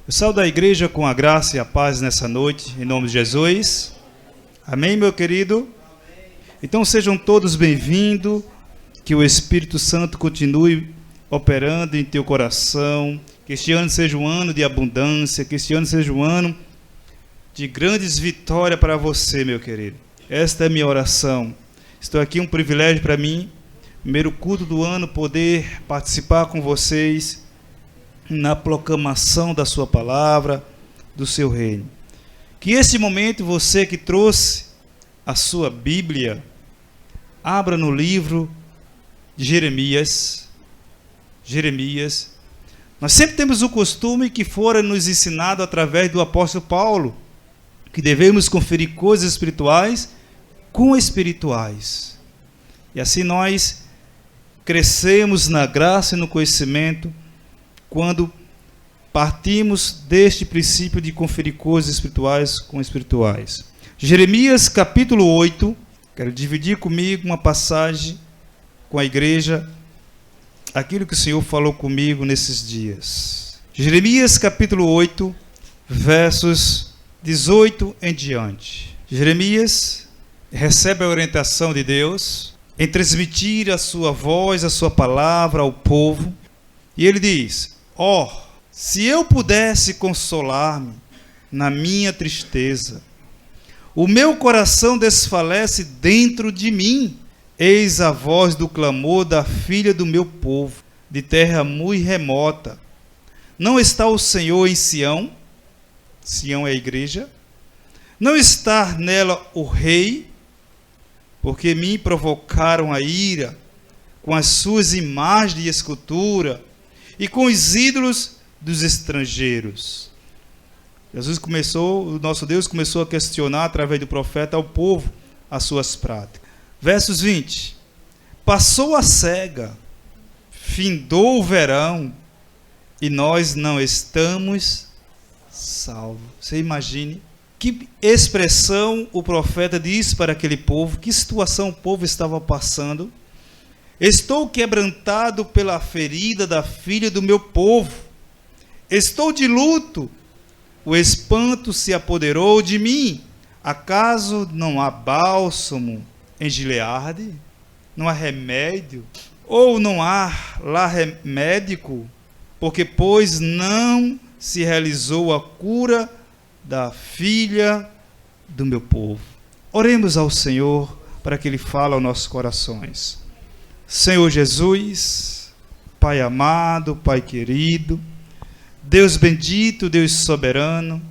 Eu saúdo a igreja com a graça e a paz nessa noite, em nome de Jesus. Amém, meu querido? Então sejam todos bem-vindos, que o Espírito Santo continue operando em teu coração, que este ano seja um ano de abundância, que este ano seja um ano de grandes vitórias para você, meu querido. Esta é a minha oração. Estou aqui, um privilégio para mim, primeiro culto do ano, poder participar com vocês na proclamação da sua palavra, do seu reino. Que esse momento, você que trouxe a sua Bíblia, abra no livro de Jeremias. Nós sempre temos o costume que fora nos ensinado através do apóstolo Paulo, que devemos conferir coisas espirituais com espirituais. E assim nós crescemos na graça e no conhecimento, quando partimos deste princípio de conferir coisas espirituais com espirituais. Jeremias capítulo 8, quero dividir comigo uma passagem com a igreja, aquilo que o Senhor falou comigo nesses dias. Jeremias capítulo 8, versos 18 em diante. Jeremias recebe a orientação de Deus em transmitir a sua voz, a sua palavra ao povo, e ele diz: se eu pudesse consolar-me na minha tristeza, o meu coração desfalece dentro de mim. Eis a voz do clamor da filha do meu povo, de terra muito remota. Não está o Senhor em Sião? Sião é a igreja. Não está nela o rei? Porque me provocaram a ira com as suas imagens de escultura e com os ídolos dos estrangeiros. O nosso Deus começou a questionar através do profeta ao povo as suas práticas. Versos 20. Passou a cega, findou o verão, e nós não estamos salvos. Você imagine que expressão o profeta diz para aquele povo, que situação o povo estava passando. Estou quebrantado pela ferida da filha do meu povo. Estou de luto. O espanto se apoderou de mim. Acaso não há bálsamo em Gileade? Não há remédio? Ou não há lá médico? Porque, pois, não se realizou a cura da filha do meu povo. Oremos ao Senhor para que Ele fale aos nossos corações. Senhor Jesus, Pai amado, Pai querido, Deus bendito, Deus soberano,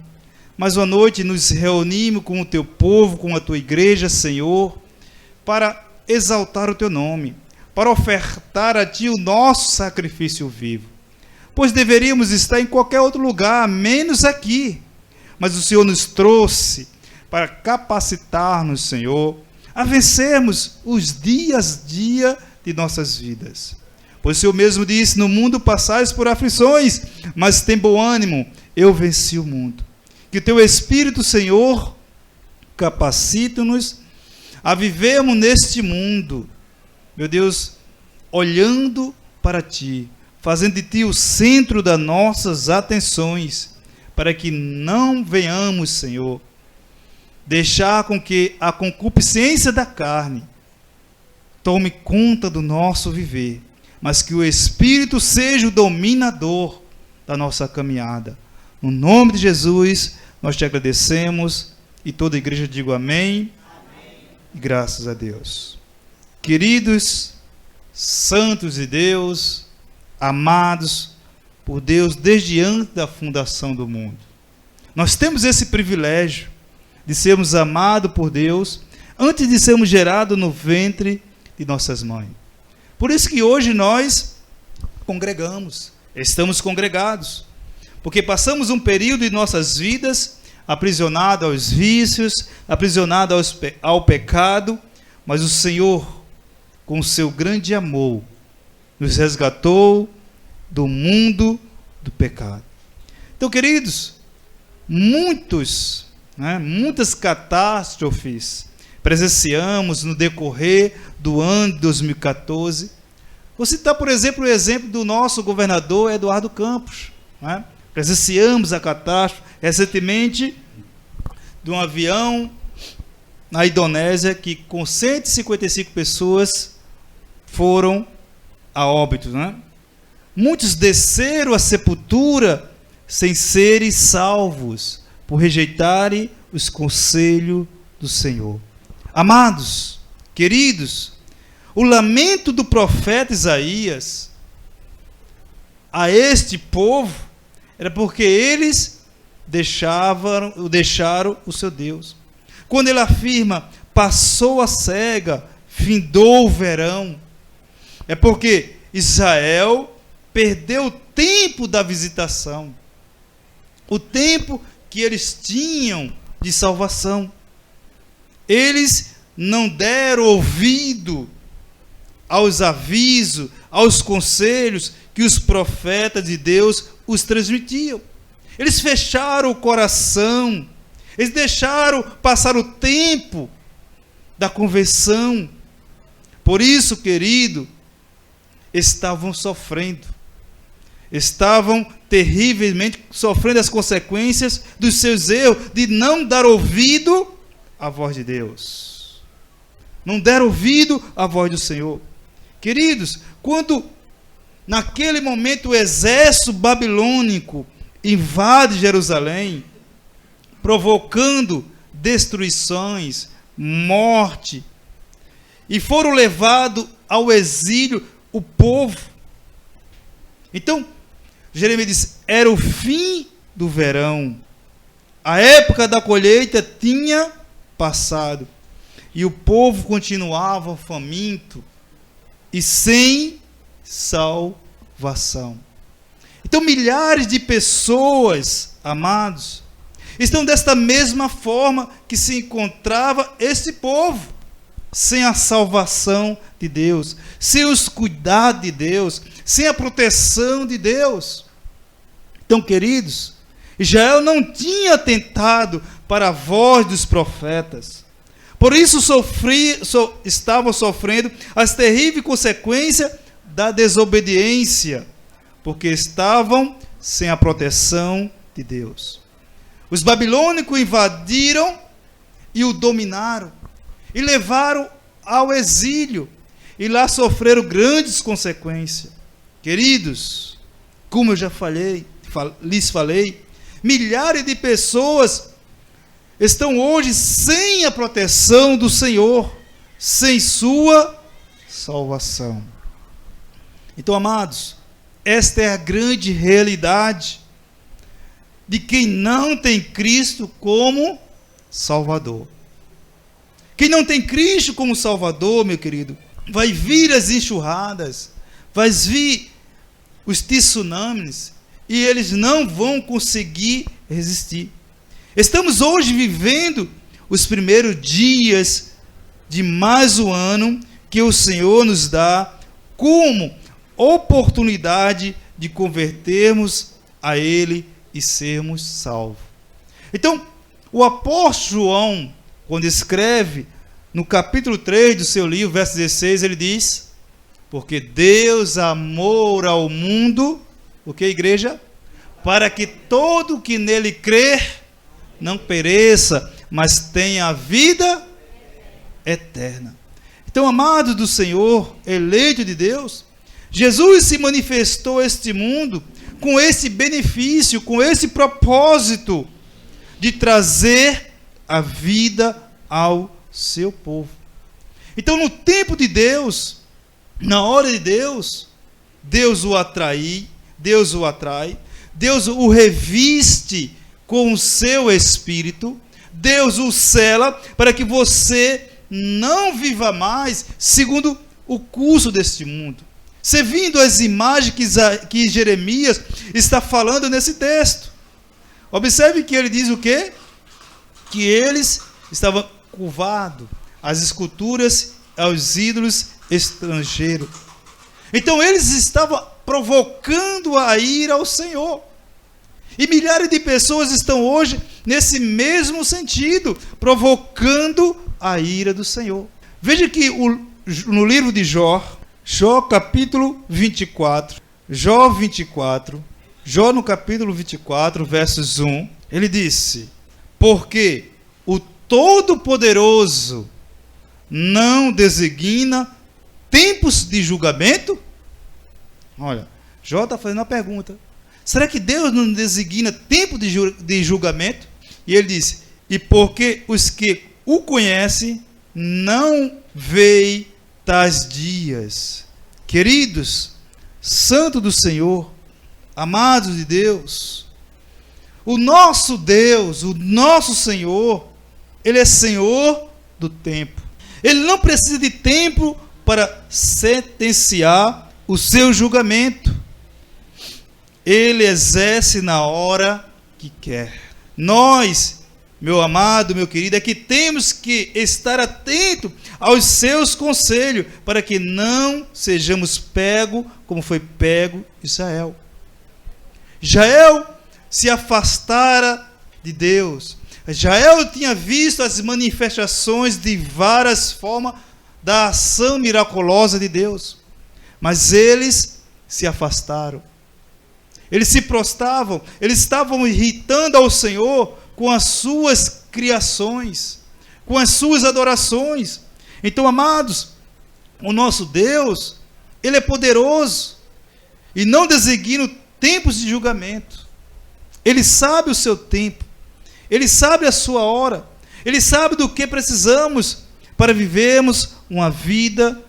mais uma noite nos reunimos com o Teu povo, com a Tua igreja, Senhor, para exaltar o Teu nome, para ofertar a Ti o nosso sacrifício vivo, pois deveríamos estar em qualquer outro lugar, menos aqui, mas o Senhor nos trouxe para capacitar-nos, Senhor, a vencermos os dias de nossas vidas. Pois o Senhor mesmo disse: no mundo passais por aflições, mas tem bom ânimo, eu venci o mundo. Que o Teu Espírito, Senhor, capacite-nos a vivermos neste mundo, meu Deus, olhando para Ti, fazendo de Ti o centro das nossas atenções, para que não venhamos, Senhor, deixar com que a concupiscência da carne tome conta do nosso viver, mas que o Espírito seja o dominador da nossa caminhada. No nome de Jesus, nós Te agradecemos, e toda a igreja diga amém. Amém. E graças a Deus. Queridos, santos de Deus, amados por Deus desde antes da fundação do mundo, nós temos esse privilégio de sermos amados por Deus antes de sermos gerados no ventre de nossas mães. Por isso que hoje nós estamos congregados, porque passamos um período de nossas vidas aprisionados aos vícios, aprisionados ao pecado, mas o Senhor, com o seu grande amor, nos resgatou do mundo do pecado. Então, queridos, muitas catástrofes presenciamos no decorrer do ano de 2014. Vou citar, por exemplo, o exemplo do nosso governador Eduardo Campos, Presenciamos a catástrofe recentemente de um avião na Indonésia que com 155 pessoas foram a óbito, né? Muitos desceram à sepultura sem serem salvos, por rejeitarem os conselhos do Senhor. Amados, queridos, o lamento do profeta Isaías a este povo era porque eles deixaram o seu Deus. Quando ele afirma, passou a cega, findou o verão, é porque Israel perdeu o tempo da visitação, o tempo que eles tinham de salvação. Eles não deram ouvido aos avisos, aos conselhos que os profetas de Deus os transmitiam. Eles fecharam o coração, eles deixaram passar o tempo da conversão. Por isso, querido, estavam sofrendo, estavam terrivelmente sofrendo as consequências dos seus erros, de não dar ouvido à voz de Deus. Não deram ouvido à voz do Senhor. Queridos, quando naquele momento o exército babilônico invade Jerusalém, provocando destruições, morte, e foram levados ao exílio o povo. Então, Jeremias diz, era o fim do verão, a época da colheita tinha passado, e o povo continuava faminto e sem salvação. Então, milhares de pessoas, amados, estão desta mesma forma que se encontrava esse povo, sem a salvação de Deus, sem os cuidados de Deus, sem a proteção de Deus. Então, queridos, Israel não tinha atentado para a voz dos profetas. Por isso estavam sofrendo as terríveis consequências da desobediência, porque estavam sem a proteção de Deus. Os babilônicos invadiram e o dominaram, e levaram ao exílio, e lá sofreram grandes consequências. Queridos, como eu já lhes falei, milhares de pessoas estão hoje sem a proteção do Senhor, sem sua salvação. Então, amados, esta é a grande realidade de quem não tem Cristo como Salvador. Quem não tem Cristo como Salvador, meu querido, vai vir as enxurradas, vai vir os tsunamis, e eles não vão conseguir resistir. Estamos hoje vivendo os primeiros dias de mais um ano que o Senhor nos dá como oportunidade de convertermos a Ele e sermos salvos. Então, o apóstolo João, quando escreve no capítulo 3 do seu livro, verso 16, ele diz, porque Deus amou ao mundo, o que, igreja? Para que todo que nele crer não pereça, mas tenha a vida eterna. Então, amados do Senhor, eleito de Deus, Jesus se manifestou a este mundo com esse benefício, com esse propósito de trazer a vida ao seu povo. Então, no tempo de Deus, na hora de Deus, Deus o atrai, Deus o reviste com o seu Espírito, Deus o sela para que você não viva mais segundo o curso deste mundo. Servindo as imagens que Jeremias está falando nesse texto. Observe que ele diz o quê? Que eles estavam curvados às esculturas, aos ídolos estrangeiros. Então eles estavam provocando a ira ao Senhor. E milhares de pessoas estão hoje nesse mesmo sentido, provocando a ira do Senhor. Veja que no livro de Jó capítulo 24, Jó 24, Jó, no capítulo 24, versos 1, ele disse: porque o Todo-Poderoso não designa tempos de julgamento? Olha, Jó está fazendo uma pergunta. Será que Deus não designa tempo de julgamento? E ele disse: e porque os que o conhecem não veem tais dias. Queridos, santo do Senhor, amados de Deus, o nosso Deus, o nosso Senhor, Ele é Senhor do tempo. Ele não precisa de tempo para sentenciar o seu julgamento. Ele exerce na hora que quer. Nós, meu amado, meu querido, é que temos que estar atento aos seus conselhos, para que não sejamos pegos como foi pego Israel. Israel se afastara de Deus. Israel tinha visto as manifestações de várias formas da ação miraculosa de Deus, mas eles se afastaram. Eles se prostravam, eles estavam irritando ao Senhor com as suas criações, com as suas adorações. Então, amados, o nosso Deus, Ele é poderoso e não designa tempos de julgamento. Ele sabe o seu tempo, Ele sabe a sua hora, Ele sabe do que precisamos para vivermos uma vida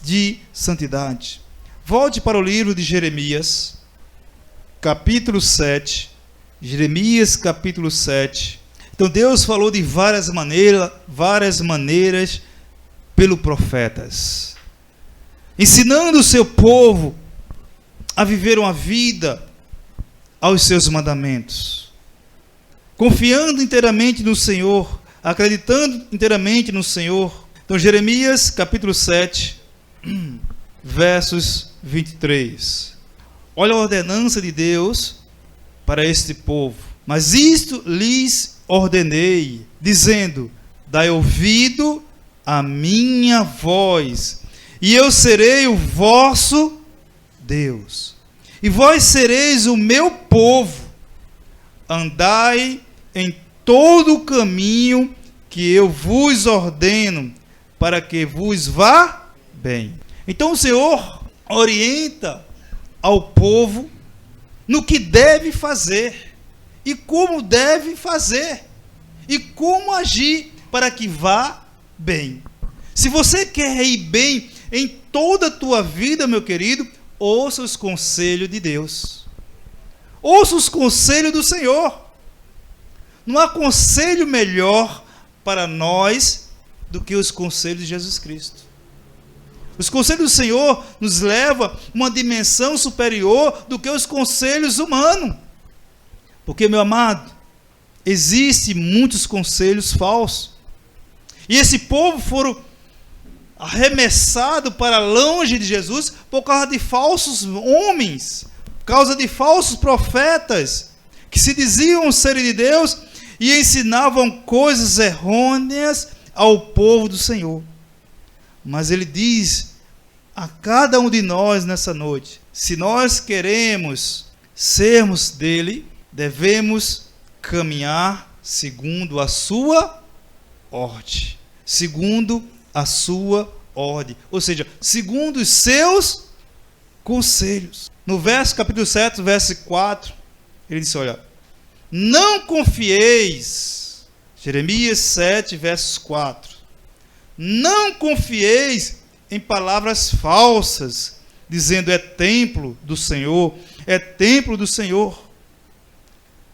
de santidade. Volte para o livro de Jeremias, capítulo 7. Jeremias, capítulo 7. Então Deus falou de várias maneiras pelos profetas, ensinando o seu povo a viver uma vida aos seus mandamentos, confiando inteiramente no Senhor, acreditando inteiramente no Senhor. Então Jeremias, capítulo 7, versos 23. Olha a ordenança de Deus para este povo. Mas isto lhes ordenei, dizendo: dai ouvido à minha voz, e eu serei o vosso Deus, e vós sereis o meu povo. Andai em todo o caminho que eu vos ordeno, para que vos vá bem. Então o Senhor orienta ao povo no que deve fazer, e como deve fazer, e como agir para que vá bem. Se você quer ir bem em toda a tua vida, meu querido, ouça os conselhos de Deus. Ouça os conselhos do Senhor. Não há conselho melhor para nós do que os conselhos de Jesus Cristo. Os conselhos do Senhor nos levam a uma dimensão superior do que os conselhos humanos. Porque, meu amado, existem muitos conselhos falsos. E esse povo foram arremessados para longe de Jesus por causa de falsos homens, por causa de falsos profetas, que se diziam serem de Deus e ensinavam coisas errôneas ao povo do Senhor. Mas ele diz a cada um de nós nessa noite: se nós queremos sermos dele, devemos caminhar segundo a sua ordem. Segundo a sua ordem. Ou seja, segundo os seus conselhos. No verso, capítulo 7, verso 4, ele disse: olha, não confieis, Jeremias 7, versos 4, não confieis em palavras falsas, dizendo: é templo do Senhor, é templo do Senhor,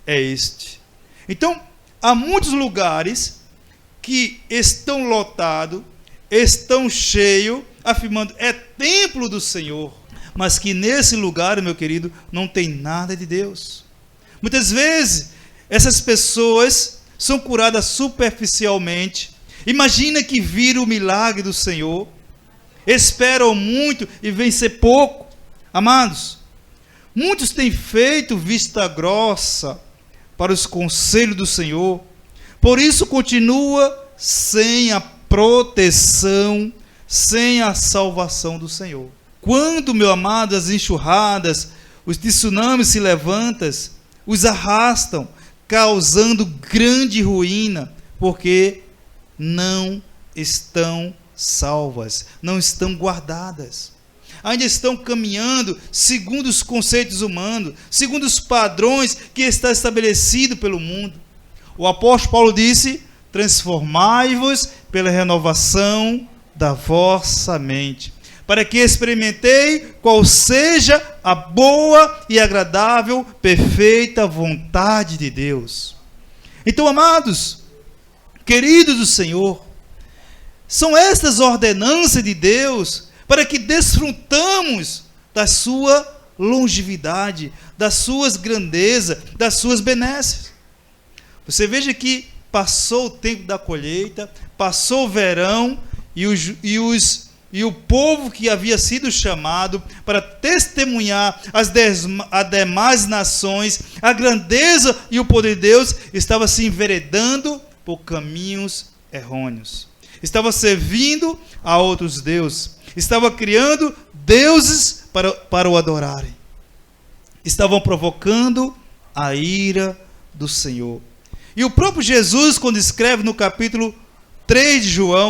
é este. Então, há muitos lugares que estão lotados, estão cheios, afirmando: é templo do Senhor, mas que nesse lugar, meu querido, não tem nada de Deus. Muitas vezes, essas pessoas são curadas superficialmente, imagina que viram o milagre do Senhor, esperam muito e vem ser pouco. Amados, muitos têm feito vista grossa para os conselhos do Senhor, por isso continua sem a proteção, sem a salvação do Senhor. Quando, meu amado, as enxurradas, os tsunamis se levantam, os arrastam, causando grande ruína, porque não estão salvas, não estão guardadas. Ainda estão caminhando segundo os conceitos humanos, segundo os padrões que está estabelecido pelo mundo. O apóstolo Paulo disse: transformai-vos pela renovação da vossa mente, para que experimentei qual seja a boa e agradável, perfeita vontade de Deus. Então, amados, queridos do Senhor, são estas ordenanças de Deus para que desfrutamos da sua longevidade, das suas grandezas, das suas benesses. Você veja que passou o tempo da colheita, passou o verão, e o povo que havia sido chamado para testemunhar as demais nações, a grandeza e o poder de Deus, estava se enveredando por caminhos errôneos. Estava servindo a outros deuses. Estava criando deuses para o adorarem. Estavam provocando a ira do Senhor. E o próprio Jesus, quando escreve no capítulo 3 de João,